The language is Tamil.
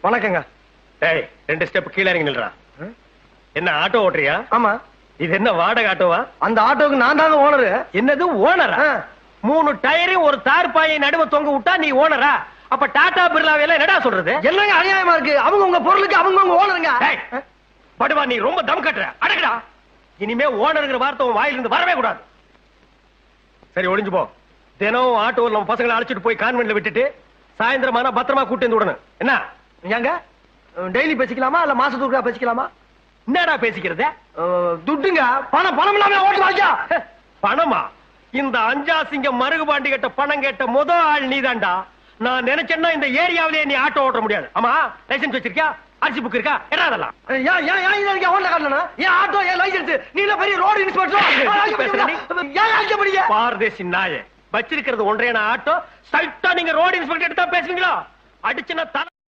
வணக்கங்க. டேய் 2 ஸ்டெப் கீழ இறங்கி நில்றா. என்ன ஆட்டோ ஓட்டுறியா? ஆமா. இது என்ன வாடகை ஆட்டோவா? அந்த ஆட்டோக்கு நான் தாங்க ஓனரு. என்னது ஓனரா? 3 டயரையும் ஒரு தார்பாயை நடுவ தொங்க விட்டா நீ ஓனரா? அப்ப டாடா பிர்லாவையெல்லாம் என்னடா சொல்றது? என்னங்க அநியாயமா இருக்கு? அவங்க உங்க பொருளுக்கு அவங்க ஓனருங்க. படுவா நீ ரொம்ப தம் கட்டுற. அடக்குடா. இனிமே ஓனருங்கிற வார்த்தை உன் வாயிலிருந்து வரவே கூடாது. சரி ஒளிஞ்சு போ. தினம் ஆட்டோவில் நம்ம பசங்களை அழைச்சிட்டு போய் கான்வென்ட்ல விட்டுட்டு சாயந்தரமான பத்திரமா கூட்டி வந்து விடணும். என்ன ஏங்க டெய்லி பேசிக்கலாமா இல்ல மாசத்துக்கு பேசிக்கலாமா? என்னடா பேசிக்கிறது? துட்டுங்க. பணம் இல்லாம ஓட்டு வாங்கியா? பணமா? இந்த அஞ்சாசிங்க மருகுபாண்டி கேட்ட பணம் கேட்ட முதல் ஆள் நீதான்டா. நான் நினைச்சேன்னா இந்த ஏரியாவிலேயே நீ ஆட்டோ ஓட்ட முடியாது. ஆமா லைசென்ஸ் வச்சிருக்கியா? ஆர்சி புக் இருக்கா? என்ன அதெல்லாம்? ஆட்டோ லைசென்ஸ் நீ பெரிய ரோடு இன்ஸ்பெக்டர் பாரதேசி நாயே வச்சிருக்கிறது ஒன்றையான ஆட்டோ. சைட்டா நீங்க ரோடு இன்ஸ்பெக்டர் எடுத்தா பேசுவீங்களா? அடிச்சுன்னா